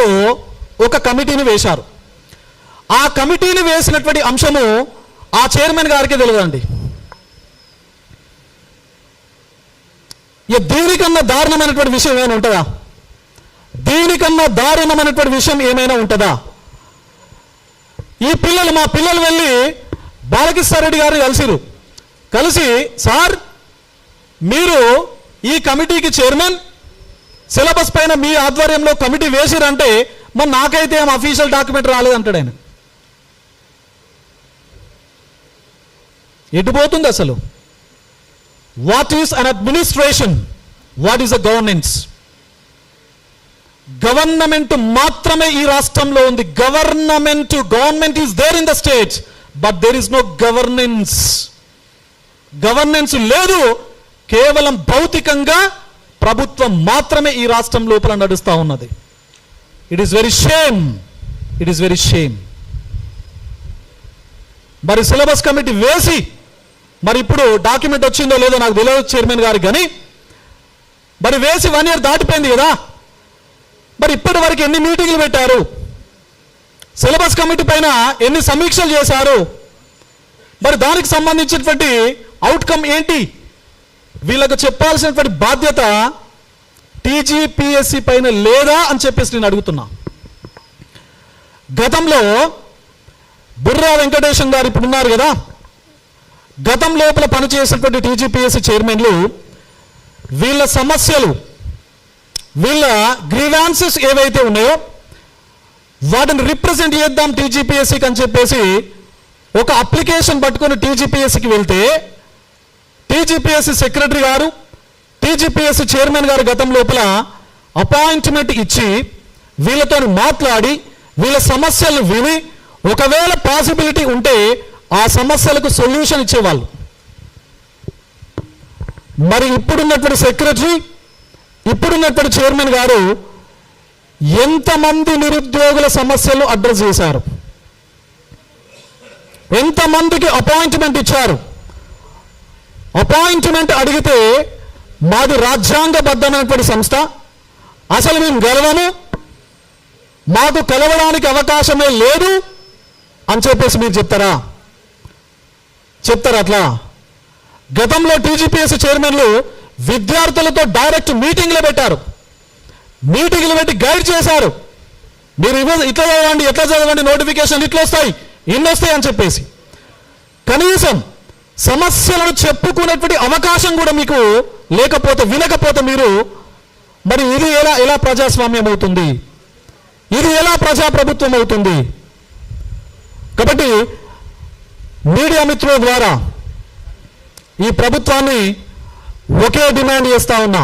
తో ఒక కమిటీని వేశారు. ఆ కమిటీని వేసినటువంటి అంశము ఆ చైర్మన్ గారికి తెలియదండి. దీనికన్నా దారుణమైనటువంటి విషయం ఏమైనా ఉంటుందా? దీనికన్నా దారుణమైనటువంటి విషయం ఏమైనా ఉంటుందా? మా పిల్లలు వెళ్ళి బాలకిషన్ రెడ్డి గారు కలిసి సార్ మీరు ఈ కమిటీకి చైర్మన్, సిలబస్ పైన మీ ఆధ్వర్యంలో కమిటీ వేసిరంటే మరి నాకైతే ఏం అఫీషియల్ డాక్యుమెంట్ రాలేదంటాడు ఆయన. ఎటుపోతుంది అసలు? What is an administration? What is a governance? Government మాత్రమే ఈ రాష్ట్రంలో ఉంది. Government is there in the state, but there is no governance. Governance లేదు. కేవలం భౌతికంగా ప్రభుత్వం మాత్రమే ఈ రాష్ట్రం లోపల నడుస్తూ ఉన్నది. It is very shame. It is very shame. మరి సిలబస్ కమిటీ వేసి మరి ఇప్పుడు డాక్యుమెంట్ వచ్చిందో లేదో నాకు తెలియదు చైర్మన్ గారికి, కానీ మరి వేసి 1 year దాటిపోయింది కదా. మరి ఇప్పటి వరకు ఎన్ని మీటింగ్లు పెట్టారు? సిలబస్ కమిటీ పైన ఎన్ని సమీక్షలు చేశారు? మరి దానికి సంబంధించినటువంటి అవుట్కమ్ ఏంటి? వీళ్ళకు చెప్పాల్సినటువంటి బాధ్యత టీజీపీఎస్సీ పైన లేదా అని చెప్పేసి నేను అడుగుతున్నా. గతంలో బుర్రా వెంకటేశం గారు ఇప్పుడు ఉన్నారు కదా, గతం లోపల పనిచేసినటువంటి టీజీపీఎస్సీ చైర్మన్లు వీళ్ళ సమస్యలు, వీళ్ళ గ్రీవాన్సెస్ ఏవైతే ఉన్నాయో వాటిని రిప్రజెంట్ చేద్దాం టీజీపీఎస్సీకి అని చెప్పేసి ఒక అప్లికేషన్ పట్టుకొని టీజీపీఎస్సీకి వెళ్తే టీజీపీఎస్సీ సెక్రటరీ గారు, టీజీపీఎస్సీ చైర్మన్ గారు గతం లోపల అపాయింట్మెంట్ ఇచ్చి వీళ్ళతో మాట్లాడి వీళ్ళ సమస్యలను విని ఒకవేళ పాసిబిలిటీ ఉంటే ఆ సమస్యలకు సొల్యూషన్ ఇచ్చేవాళ్ళు. మరి ఇప్పుడున్నటువంటి సెక్రటరీ, ఇప్పుడున్నటువంటి చైర్మన్ గారు ఎంతమంది నిరుద్యోగుల సమస్యలు అడ్రస్ చేశారు? ఎంతమందికి అపాయింట్మెంట్ ఇచ్చారు? అపాయింట్మెంట్ అడిగితే మాది రాజ్యాంగబద్ధమైనటువంటి సంస్థ, అసలు మేము గెలవము, మాకు కలవడానికి అవకాశమే లేదు అని చెప్పేసి మీరు చెప్తారా? అట్లా? గతంలో టీజీపీఎస్సీ చైర్మన్లు విద్యార్థులతో డైరెక్ట్ మీటింగ్లు పెట్టారు. మీటింగ్లు పెట్టి గైడ్ చేశారు. మీరు ఇట్లా చదవండి, ఎట్లా చదవండి, నోటిఫికేషన్ ఇట్లా వస్తాయి, ఇన్ని వస్తాయి అని చెప్పేసి కనీసం సమస్యలను చెప్పుకునేటువంటి అవకాశం కూడా మీకు లేకపోతే, వినకపోతే మీరు మరి ఇది ఎలా ప్రజాస్వామ్యం అవుతుంది? ఇది ఎలా ప్రజాప్రభుత్వం అవుతుంది? కాబట్టి మీడియా మిత్రుల ద్వారా ఈ ప్రభుత్వాన్ని ఒకే డిమాండ్ చేస్తా ఉన్నా.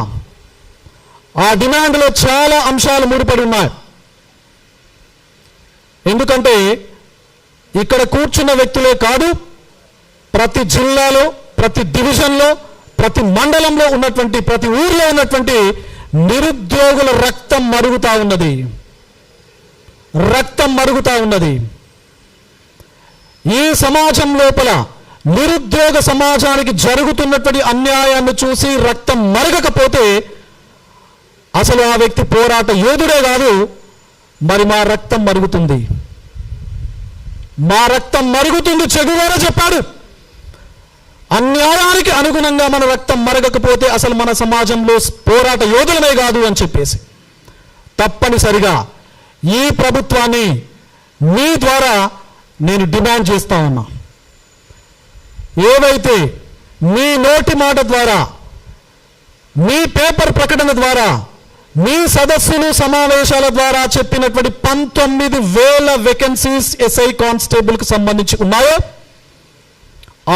ఆ డిమాండ్లో చాలా అంశాలు ముడిపడి ఉన్నాయి. ఎందుకంటే ఇక్కడ కూర్చున్న వ్యక్తులే కాదు, ప్రతి జిల్లాలో, ప్రతి డివిజన్లో, ప్రతి మండలంలో ఉన్నటువంటి, ప్రతి ఊర్లో ఉన్నటువంటి నిరుద్యోగుల రక్తం మరుగుతా ఉన్నది. ఈ సమాజం లోపల నిరుద్యోగ సమాజానికి జరుగుతున్నటువంటి అన్యాయాన్ని చూసి రక్తం మరగకపోతే అసలు ఆ వ్యక్తి పోరాట యోధుడే కాదు. మరి మా రక్తం మరుగుతుంది. చెగువారా చెప్పాడు, అన్యాయానికి అనుగుణంగా మన రక్తం మరగకపోతే అసలు మన సమాజంలో పోరాట యోధులమే కాదు అని చెప్పేసి తప్పనిసరిగా ఈ ప్రభుత్వాన్ని మీ ద్వారా నేను డిమాండ్ చేస్తా ఉన్నా. ఏవైతే మీ నోటి మాట ద్వారా, మీ పేపర్ ప్రకటన ద్వారా, మీ సదస్సులు సమావేశాల ద్వారా చెప్పినటువంటి 19,000 వేకెన్సీస్ ఎస్ఐ కానిస్టేబుల్కి సంబంధించి ఉన్నాయో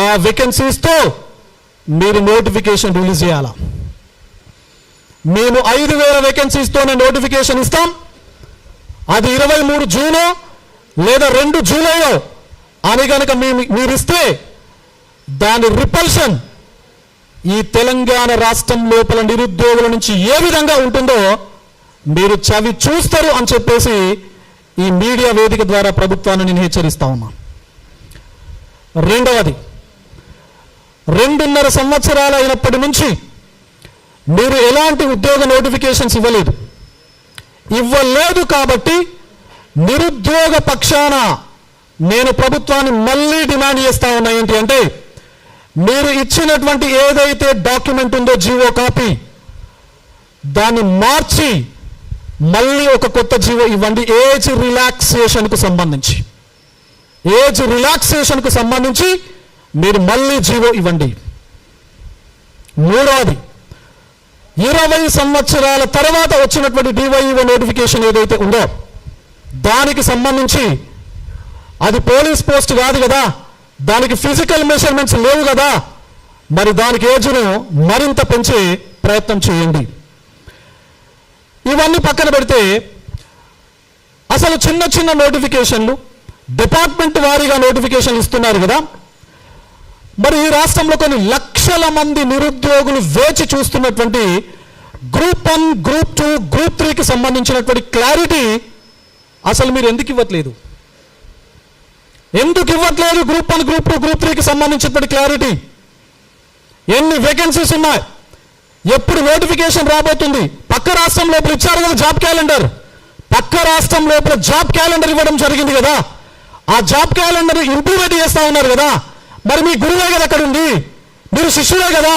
ఆ వేకెన్సీస్తో మీరు నోటిఫికేషన్ రిలీజ్ చేయాలా. మేము 5,000 వేకెన్సీస్తోనే నోటిఫికేషన్ ఇస్తాం. అది 23 జూనో లేదా 2 జూలైయో అని కనుక మీరు ఇస్తే దాని రిపల్షన్ ఈ తెలంగాణ రాష్ట్రం లోపల నిరుద్యోగుల నుంచి ఏ విధంగా ఉంటుందో మీరు చవి చూస్తారు అని చెప్పేసి ఈ మీడియా వేదిక ద్వారా ప్రభుత్వాన్ని నేను హెచ్చరిస్తా ఉన్నా. రెండవది, 2.5 సంవత్సరాలు అయినప్పటి నుంచి మీరు ఎలాంటి ఉద్యోగ నోటిఫికేషన్స్ ఇవ్వలేదు. ఇవ్వలేదు కాబట్టి నిరుద్యోగ పక్షాన నేను ప్రభుత్వాన్ని మళ్ళీ డిమాండ్ చేస్తా ఉన్నా. ఏంటి అంటే, మీరు ఇచ్చినటువంటి ఏదైతే డాక్యుమెంట్ ఉందో జీవో కాపీ, దాన్ని మార్చి మళ్ళీ ఒక కొత్త జీవో ఇవ్వండి. ఏజ్ రిలాక్సేషన్కు సంబంధించి మీరు మళ్ళీ జీవో ఇవ్వండి. మూడవది, 20 సంవత్సరాల తర్వాత వచ్చినటువంటి డివైఓ నోటిఫికేషన్ ఏదైతే ఉందో దానికి సంబంధించి, అది పోలీస్ పోస్ట్ కాదు కదా, దానికి ఫిజికల్ మెజర్మెంట్స్ లేవు కదా, మరి దానికి ఏజ్ను మరింత పెంచే ప్రయత్నం చేయండి. ఇవన్నీ పక్కన పెడితే, అసలు చిన్న చిన్న నోటిఫికేషన్లు డిపార్ట్మెంట్ వారీగా నోటిఫికేషన్లు ఇస్తున్నారు కదా, మరి ఈ రాష్ట్రంలో కొన్ని లక్షల మంది నిరుద్యోగులు వేచి చూస్తున్నటువంటి గ్రూప్ 1, గ్రూప్ 2, గ్రూప్ 3కి సంబంధించినటువంటి క్లారిటీ అసలు మీరు ఎందుకు ఇవ్వట్లేదు? గ్రూప్ 1, గ్రూప్ 2, గ్రూప్ 3కి సంబంధించినటువంటి క్లారిటీ? ఎన్ని వేకెన్సీస్ ఉన్నాయి, ఎప్పుడు నోటిఫికేషన్ రాబోతుంది? పక్క రాష్ట్రం లోపల ఇచ్చారు కదా జాబ్ క్యాలెండర్, పక్క రాష్ట్రం లోపల జాబ్ క్యాలెండర్ ఇవ్వడం జరిగింది కదా, ఆ జాబ్ క్యాలెండర్ ఇంప్లిమెంట్ చేస్తా ఉన్నారు కదా, మరి మీ గురువే కదా అక్కడ ఉంది, మీరు శిష్యులే కదా,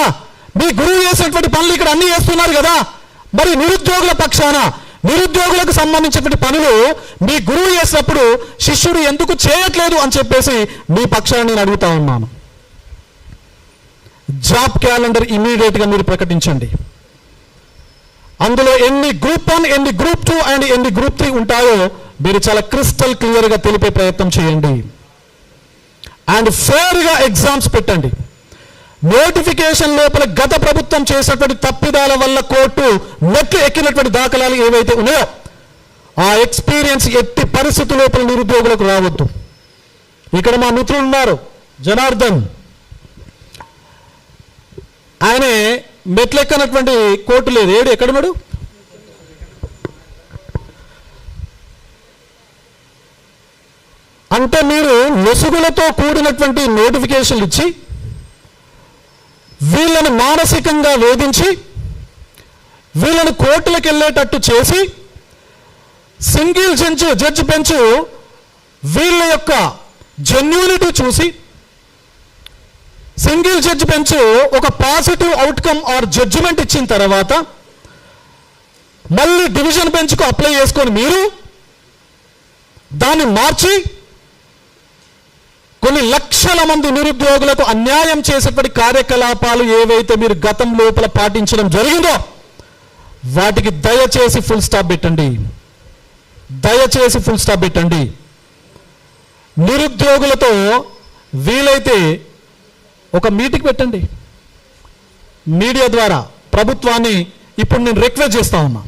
మీ గురువు చేసినటువంటి పనులు ఇక్కడ అన్ని చేస్తున్నారు కదా, మరి నిరుద్యోగుల పక్షాన నిరుద్యోగులకు సంబంధించినటువంటి పనులు మీ గురువు చేసినప్పుడు శిష్యుడు ఎందుకు చేయట్లేదు అని చెప్పేసి మీ పక్షాన్ని నేను అడుగుతా ఉన్నాను. జాబ్ క్యాలెండర్ ఇమీడియట్గా మీరు ప్రకటించండి. అందులో ఎన్ని గ్రూప్ 1, ఎన్ని గ్రూప్ 2 అండ్ ఎన్ని గ్రూప్ 3 ఉంటాయో మీరు చాలా క్రిస్టల్ క్లియర్గా తెలిపే ప్రయత్నం చేయండి. అండ్ ఫేర్గా ఎగ్జామ్స్ పెట్టండి. నోటిఫికేషన్ లోపల గత ప్రభుత్వం చేసినటువంటి తప్పిదాల వల్ల కోర్టు మెట్లు ఎక్కినటువంటి దాఖలాలు ఏవైతే ఉన్నాయో ఆ ఎక్స్పీరియన్స్ ఎట్టి పరిస్థితి లోపల నిరుద్యోగులకు రావద్దు. ఇక్కడ మా మిత్రులు ఉన్నారు, జనార్దన్, ఆయనే మెట్లెక్కనటువంటి కోర్టు లేదు. ఎక్కడున్నాడు? అంటే మీరు లొసుగులతో కూడినటువంటి నోటిఫికేషన్లు ఇచ్చి వీళ్ళని మానసికంగా వేధించి వీళ్ళని కోర్టులకు వెళ్ళేటట్టు చేసి సింగిల్ జడ్జి బెంచ్ వీళ్ళ యొక్క జెన్యూనిటీ చూసి సింగిల్ జడ్జి బెంచ్ ఒక పాజిటివ్ అవుట్కమ్ ఆర్ జడ్జిమెంట్ ఇచ్చిన తర్వాత మళ్ళీ డివిజన్ బెంచ్కు అప్లై చేసుకొని మీరు దాన్ని మార్చి కొన్ని లక్షల మంది నిరుద్యోగులకు అన్యాయం చేసేటువంటి కార్యకలాపాలు ఏవైతే మీరు గతం లోపల పాటించడం జరిగిందో వాటికి దయచేసి ఫుల్ స్టాప్ పెట్టండి. నిరుద్యోగులతో వీలైతే ఒక మీటింగ్ పెట్టండి మీడియా ద్వారా. ప్రభుత్వాన్ని ఇప్పుడు నేను రిక్వెస్ట్ చేస్తా ఉన్నా,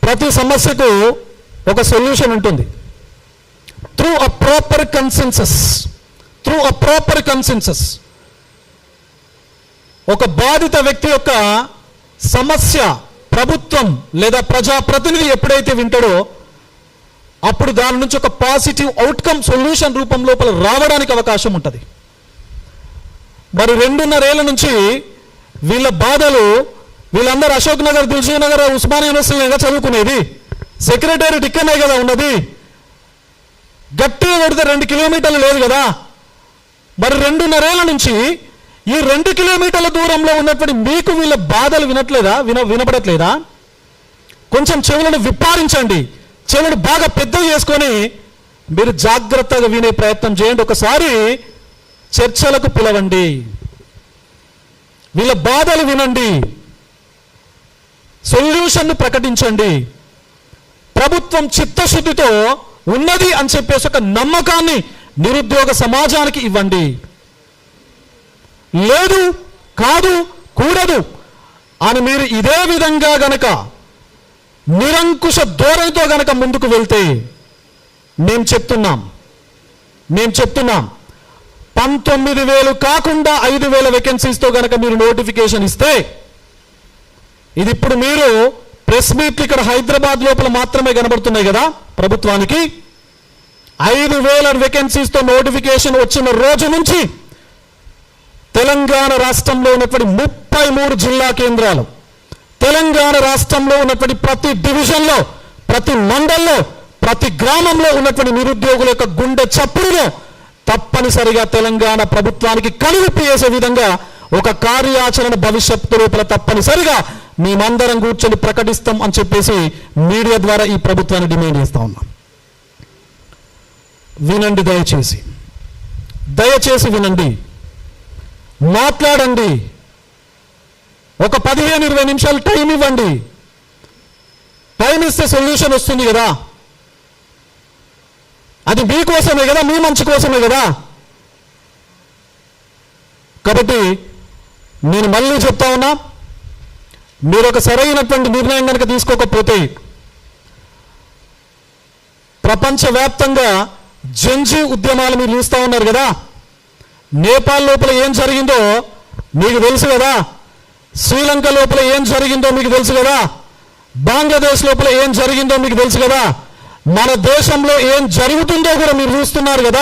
ప్రతి సమస్యకు ఒక సొల్యూషన్ ఉంటుంది. త్రూ అ ప్రాపర్ కన్సెన్సస్ ఒక బాధిత వ్యక్తి యొక్క సమస్య ప్రభుత్వం లేదా ప్రజాప్రతినిధి ఎప్పుడైతే వింటాడో అప్పుడు దాని నుంచి ఒక పాజిటివ్ అవుట్కమ్ సొల్యూషన్ రూపం లోపల రావడానికి అవకాశం ఉంటుంది. మరి 2.5 ఏళ్ల నుంచి వీళ్ళ బాధలు, వీళ్ళందరూ అశోక్ నగర్, దిల్సుఖ్ నగర్, ఉస్మానియా యూనివర్సిటీగా చదువుకునేది, సెక్రటేరియట్ ఇక్కడనే కదా ఉన్నది, గట్టిగా కొడితే 2 కిలోమీటర్లు లేదు కదా. మరి 2.5 ఏళ్ల నుంచి ఈ 2 కిలోమీటర్ల దూరంలో ఉన్నటువంటి మీకు వీళ్ళ బాధలు వినపడట్లేదా? కొంచెం చెవులను విప్పారించండి, చెవులను బాగా పెద్ద చేసుకొని మీరు జాగ్రత్తగా వినే ప్రయత్నం చేయండి. ఒకసారి చర్చలకు పిలవండి, వీళ్ళ బాధలు వినండి, సొల్యూషన్ను ప్రకటించండి. ప్రభుత్వం చిత్తశుద్ధితో ఉన్నది అని చెప్పేసి ఒక నమ్మకాన్ని నిరుద్యోగ సమాజానికి ఇవ్వండి. లేదు, కాదు, కూడదు అని మీరు ఇదే విధంగా గనక నిరంకుశ ధోరణితో గనక ముందుకు వెళ్తే మేము చెప్తున్నాం 19,000 కాకుండా 5,000 వేకెన్సీస్తో గనక మీరు నోటిఫికేషన్ ఇస్తే, ఇది ఇప్పుడు మీరు ప్రెస్ మీట్లు ఇక్కడ హైదరాబాద్ లోపల మాత్రమే కనబడుతున్నాయి కదా, ప్రభుత్వానికి 5,000 వేకెన్సీస్తో నోటిఫికేషన్ వచ్చిన రోజు నుంచి తెలంగాణ రాష్ట్రంలో ఉన్నటువంటి 33 జిల్లా కేంద్రాలు, తెలంగాణ రాష్ట్రంలో ఉన్నటువంటి ప్రతి డివిజన్లో, ప్రతి మండల్లో, ప్రతి గ్రామంలో ఉన్నటువంటి నిరుద్యోగుల యొక్క గుండె చప్పుడులో తప్పనిసరిగా తెలంగాణ ప్రభుత్వానికి కనువిప్పు చేసే విధంగా ఒక కార్యాచరణ భవిష్యత్తు లోపల తప్పనిసరిగా మేమందరం కూర్చొని ప్రకటిస్తాం అని చెప్పేసి మీడియా ద్వారా ఈ ప్రభుత్వాన్ని డిమాండ్ చేస్తా ఉన్నాం. వినండి, దయచేసి వినండి, మాట్లాడండి. ఒక 15-20 నిమిషాలు టైం ఇవ్వండి. టైం ఇస్తే సొల్యూషన్ వస్తుంది కదా. అది మీకోసమే కదా, మీ మంచి కోసమే కదా. కాబట్టి నేను మళ్ళీ చెప్తా ఉన్నా, మీరు ఒక సరైనటువంటి నిర్ణయం కనుక తీసుకోకపోతే ప్రపంచవ్యాప్తంగా జంజీ ఉద్యమాలు మీరు చూస్తూ ఉన్నారు కదా. నేపాల్ లోపల ఏం జరిగిందో మీకు తెలుసు కదా, శ్రీలంక లోపల ఏం జరిగిందో మీకు తెలుసు కదా, బంగ్లాదేశ్ లోపల ఏం జరిగిందో మీకు తెలుసు కదా, మన దేశంలో ఏం జరుగుతుందో కూడా మీరు చూస్తున్నారు కదా.